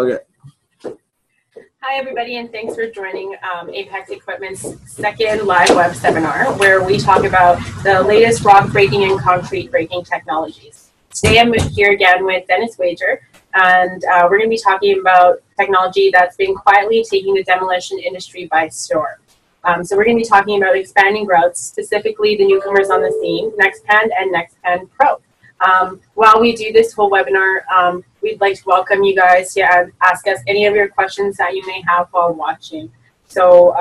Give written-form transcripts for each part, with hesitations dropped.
Okay. Hi, everybody, and thanks for joining Apex Equipment's second live web seminar, where we talk about the latest rock breaking and concrete breaking technologies. Today, I'm here again with Dennis Wager, and we're going to be talking about technology that's been quietly taking the demolition industry by storm. So we're going to be talking about expanding grouts, specifically the newcomers on the scene, Nexpand and Nexpand Pro. While we do this whole webinar, we'd like to welcome you guys to ask us any of your questions that you may have while watching. So,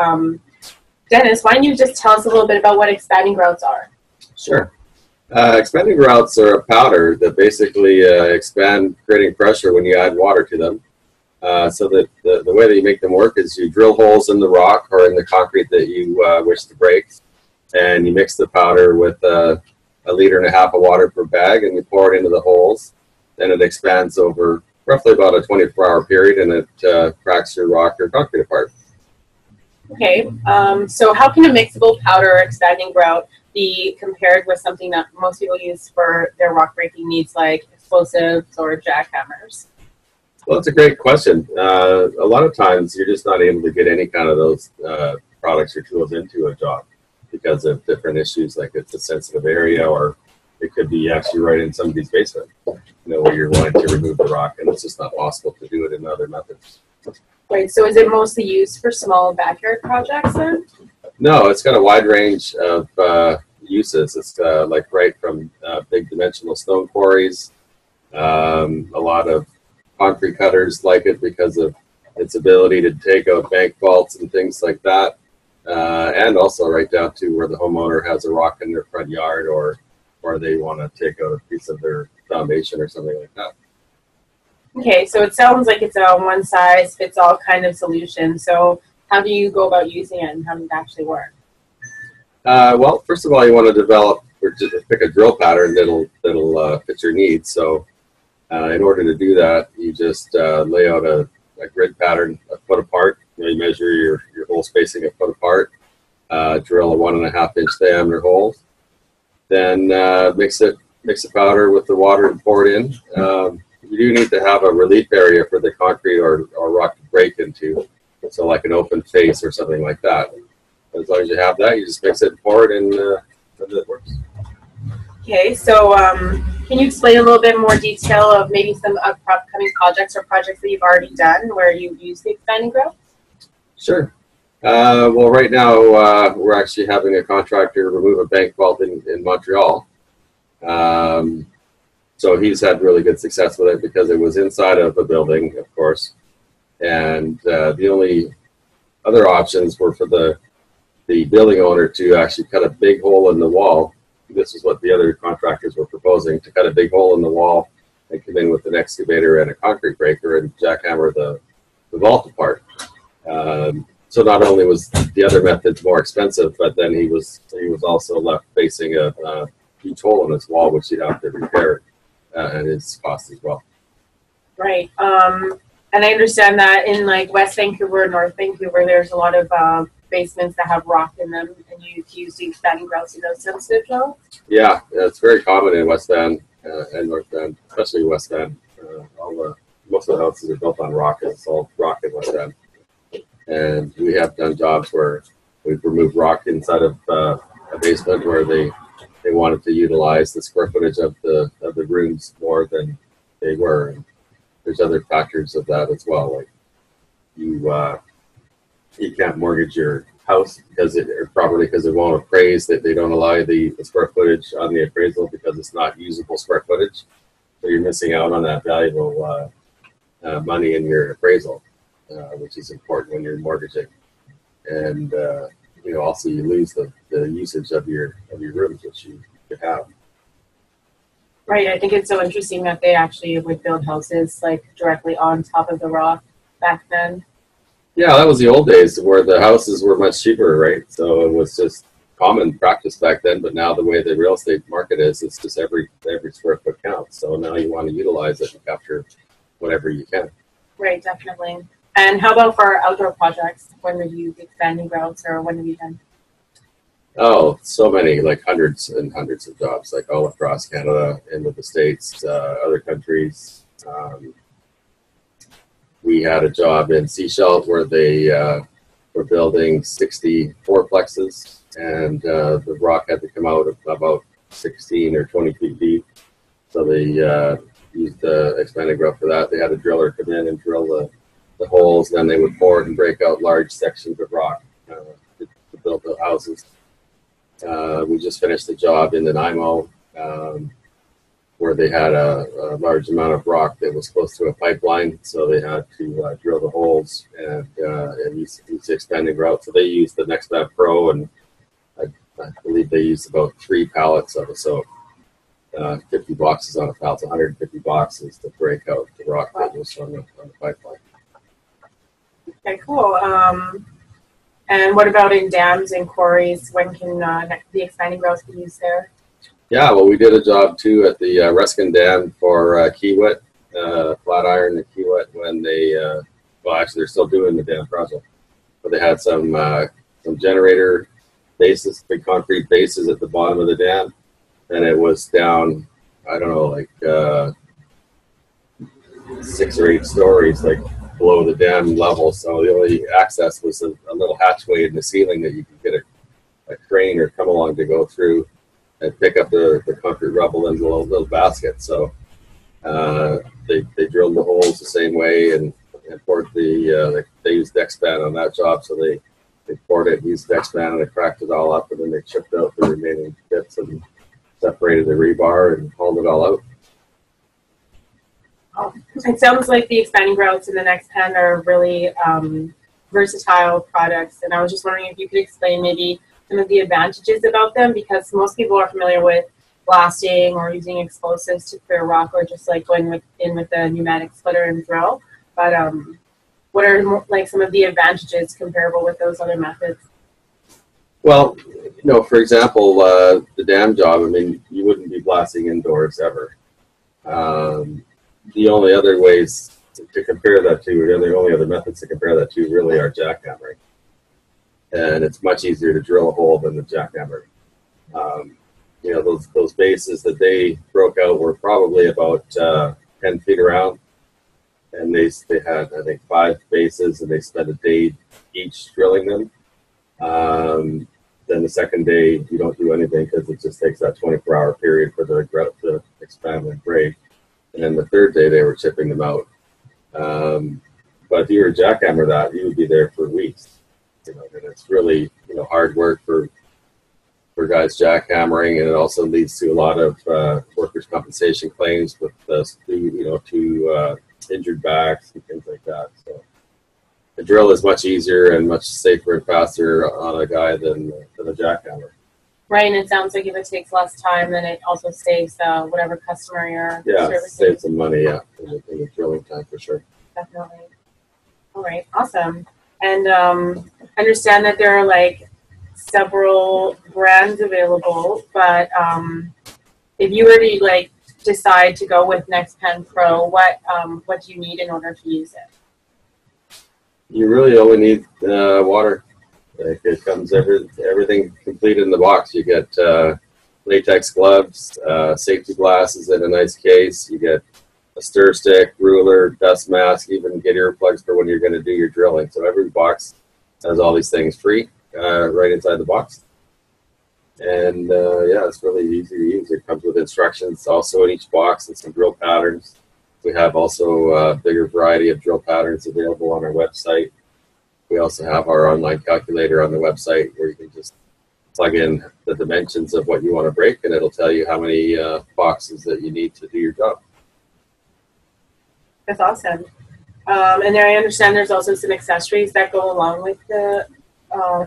Dennis, why don't you just tell us a little bit about what expanding grouts are? Sure. Expanding grouts are a powder that basically expand, creating pressure when you add water to them. So that the way that you make them work is you drill holes in the rock or in the concrete that you wish to break, and you mix the powder with 1.5 liters of water per bag, and you pour it into the holes. Then it expands over roughly about a 24-hour period, and it cracks your rock or concrete apart. Okay, so how can a mixable powder or expanding grout be compared with something that most people use for their rock breaking needs, like explosives or jackhammers? Well, that's a great question. A lot of times you're just not able to get any kind of those products or tools into a job because of different issues, like it's a sensitive area, or it could be actually right in somebody's basement, where you're wanting to remove the rock, and it's just not possible to do it in other methods. Right, so is it mostly used for small backyard projects then? No, it's got a wide range of uses. It's like right from big dimensional stone quarries. A lot of concrete cutters like it because of its ability to take out bank vaults and things like that. And also right down to where the homeowner has a rock in their front yard, or they want to take out a piece of their foundation or something like that. Okay, so it sounds like it's a one-size-fits-all kind of solution. So how do you go about using it, and how does it actually work? Well, first of all, you want to develop or just pick a drill pattern that'll fit your needs. So in order to do that, you just lay out a grid pattern a foot apart. You measure your hole spacing a foot apart, drill a 1.5-inch diameter hole, then mix the powder with the water and pour it in. You do need to have a relief area for the concrete or rock to break into, so like an open face or something like that. As long as you have that, you just mix it and pour it, and it works. Okay, so can you explain a little bit more detail of maybe some upcoming projects or projects that you've already done where you use the expanding grout? Sure. Well, right now we're actually having a contractor remove a bank vault in Montreal. So he's had really good success with it because it was inside of a building, of course. And the only other options were for the building owner to actually cut a big hole in the wall. This is what the other contractors were proposing, to cut a big hole in the wall and come in with an excavator and a concrete breaker and jackhammer the vault apart. So not only was the other methods more expensive, but then he was also left facing a huge hole in his wall, which he'd have to repair at his cost as well. Right. And I understand that in like West Vancouver, North Vancouver, there's a lot of basements that have rock in them, and you use the expanding grouts in those sensitive zones? Yeah, it's very common in West Van and North Van, especially West Van. Most of the houses are built on rock. It's all rock in West Van. And we have done jobs where we've removed rock inside of a basement where they wanted to utilize the square footage of the rooms more than they were. And there's other factors of that as well, like you can't mortgage your house because it won't appraise, that they don't allow the square footage on the appraisal because it's not usable square footage. So you're missing out on that valuable money in your appraisal, which is important when you're mortgaging. And also you lose the usage of your rooms, which you could have. Right. I think it's so interesting that they actually would build houses like directly on top of the rock back then. Yeah, that was the old days where the houses were much cheaper, right? So it was just common practice back then. But now the way the real estate market is, it's just every square foot counts. So now you want to utilize it and capture whatever you can. Right, definitely. And how about for outdoor projects? When would you be expanding grouts, or when have you done? Oh, so many, like hundreds and hundreds of jobs, like all across Canada, into the States, other countries. we had a job in Seashell where they were building 64 plexes, and the rock had to come out about 16 or 20 feet deep. So they used the expanded grout for that. They had a driller come in and drill the holes, and then they would pour it and break out large sections of rock to build the houses. We just finished the job in Nanaimo, where they had a large amount of rock that was close to a pipeline, so they had to drill the holes and use the expanded grout. So they used the Nexpand Pro, and I believe they used about 3 pallets of it. So 50 boxes on a pallet, 150 boxes to break out the rock that was on the pipeline. Okay, cool. And what about in dams and quarries? When can the expanding grouts be used there? Yeah, well, we did a job too at the Reskin Dam for Kiewit, Flatiron and Kiewit, when they, well, actually they're still doing the dam project, but they had some generator bases, big concrete bases at the bottom of the dam, and it was down, I don't know, like 6 or 8 stories, like below the dam level. So the only access was a little hatchway in the ceiling that you could get a crane or come along to go through and pick up the concrete rubble into a little basket. So they drilled the holes the same way and poured they used Nexpand on that job. So they poured it, used Nexpand, and they cracked it all up, and then they chipped out the remaining bits and separated the rebar and hauled it all out. Oh, it sounds like the expanding grouts and the Nexpand are really versatile products, and I was just wondering if you could explain maybe some of the advantages about them, because most people are familiar with blasting or using explosives to clear rock, or just like going with the pneumatic splitter and drill. But what are like some of the advantages comparable with those other methods? Well, you know, for example, the dam job, I mean, you wouldn't be blasting indoors ever. The only other ways to compare that to, the only other methods to compare that to really are jackhammering. And it's much easier to drill a hole than the jackhammer. You know, those bases that they broke out were probably about 10 feet around, and they had, I think, 5 bases, and they spent a day each drilling them. Then the second day you don't do anything because it just takes that 24-hour period for the grout to expand and break. And then the third day they were chipping them out. But if you were to jackhammer that, you would be there for weeks. You know, and it's really, you know, hard work for guys jackhammering, and it also leads to a lot of workers' compensation claims with two injured backs and things like that. So the drill is much easier and much safer and faster on a guy than a jackhammer. Right, and it sounds like if it takes less time, then it also saves whatever customer you're servicing. Saves some money, in the drilling time for sure. Definitely. All right, awesome. And understand that there are like several brands available, but if you were to like decide to go with Nexpand Pro, what do you need in order to use it? You really only need water. Like it comes everything complete in the box. You get latex gloves, safety glasses in a nice case. You get a stir stick, ruler, dust mask, even get earplugs for when you're going to do your drilling. So every box has all these things free right inside the box. And yeah, it's really easy to use. It comes with instructions also in each box and some drill patterns. We have also a bigger variety of drill patterns available on our website. We also have our online calculator on the website where you can just plug in the dimensions of what you want to break, and it'll tell you how many boxes that you need to do your job. That's awesome. And there, I understand there's also some accessories that go along with the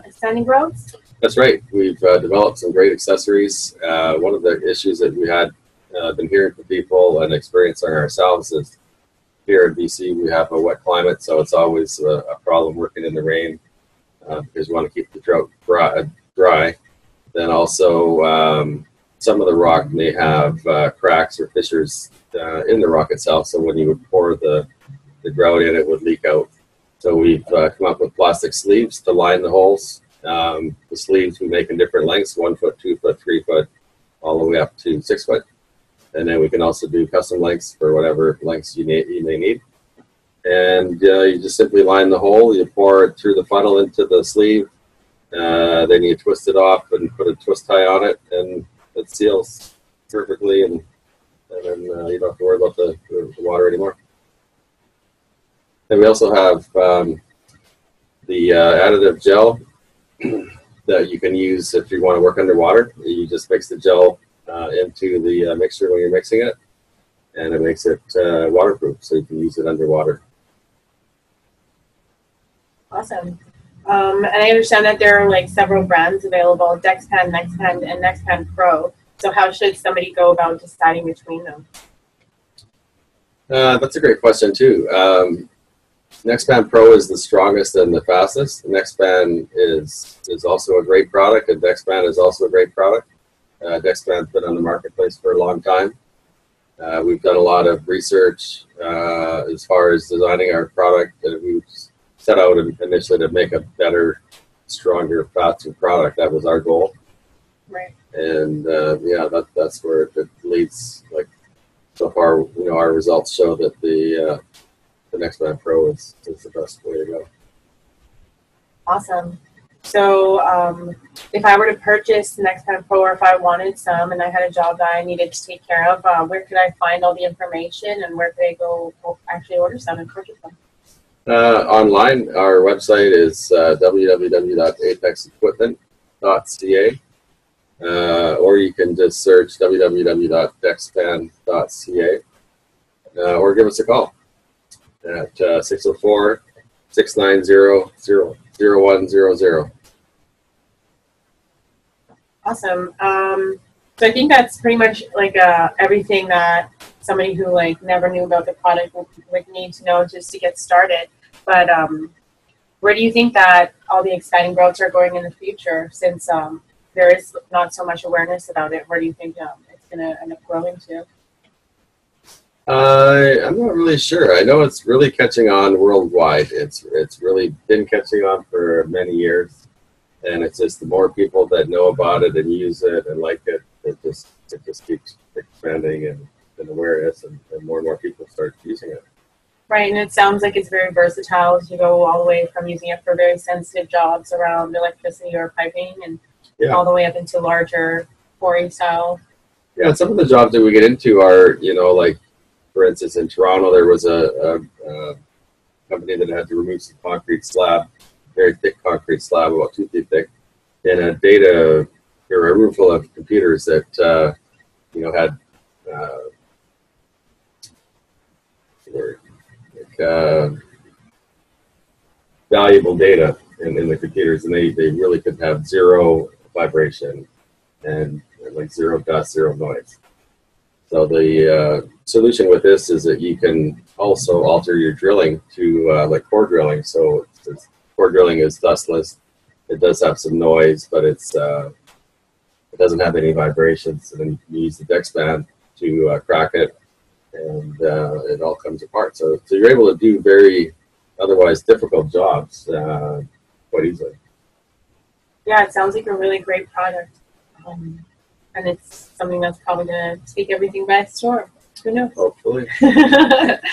expanding grouts. That's right. We've developed some great accessories. One of the issues that we had been hearing from people and experiencing ourselves is here in BC we have a wet climate, so it's always a problem working in the rain because you want to keep the grout dry. Then also some of the rock may have cracks or fissures in the rock itself, so when you would pour the grout in, it would leak out. So we've come up with plastic sleeves to line the holes. The sleeves we make in different lengths, 1 foot, 2 foot, 3 foot, all the way up to 6 foot. And then we can also do custom lengths for whatever lengths you may need. And you just simply line the hole, you pour it through the funnel into the sleeve, then you twist it off and put a twist tie on it, and it seals perfectly, and then you don't have to worry about the water anymore. And we also have the additive gel that you can use if you want to work underwater. You just mix the gel into the mixture when you're mixing it, and it makes it waterproof, so you can use it underwater. Awesome. And I understand that there are like several brands available: Nexpand, Nexpand, and Nexpand Pro. So how should somebody go about deciding between them? That's a great question too. Nexpand Pro is the strongest and the fastest. Nexpand is also a great product, and Nexpand is also a great product. Nexpand's been on the marketplace for a long time. We've done a lot of research as far as designing our product, and we set out initially to make a better, stronger, faster product. That was our goal. Right. And yeah, that's where it leads. Like so far, you know, our results show that the Nexpand Pro is the best way to go. Awesome. So if I were to purchase Nexpand Pro, or if I wanted some and I had a job that I needed to take care of, where could I find all the information, and where could I go actually order some and purchase them? Online, our website is www.apexequipment.ca, or you can just search www.nexpand.ca, or give us a call at 604-690-0100. Awesome. So I think that's pretty much like everything that somebody who like never knew about the product would need to know just to get started. But where do you think that all the exciting growths are going in the future, since there is not so much awareness about it? Where do you think it's going to end up growing to? I'm not really sure. I know it's really catching on worldwide. It's really been catching on for many years, and it's just the more people that know about it and use it and like it, it just keeps expanding and awareness, and more people start using it. Right, and it sounds like it's very versatile. You go all the way from using it for very sensitive jobs around electricity or piping, and all the way up into larger quarry style. Yeah, some of the jobs that we get into are, you know, like, for instance, in Toronto, there was a company that had to remove some concrete slab, very thick concrete slab, about 2 feet thick, and a room full of computers that, you know, had valuable data in the computers, and they really could have zero vibration and like zero dust, zero noise. So the solution with this is that you can also alter your drilling to like core drilling. So core drilling is dustless. It does have some noise, but it doesn't have any vibrations. And then you use the Nexpand to crack it, and it all comes apart. So you're able to do very otherwise difficult jobs quite easily. Yeah, it sounds like a really great product. And it's something that's probably going to take everything by storm. Who knows? Hopefully. But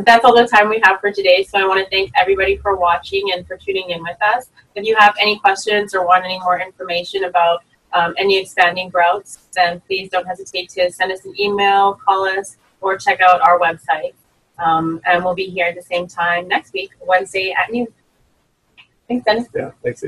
that's all the time we have for today. So I want to thank everybody for watching and for tuning in with us. If you have any questions or want any more information about any expanding grouts, then please don't hesitate to send us an email, call us, or check out our website. And we'll be here at the same time next week, Wednesday at noon. Thanks, Dennis. Yeah, thanks.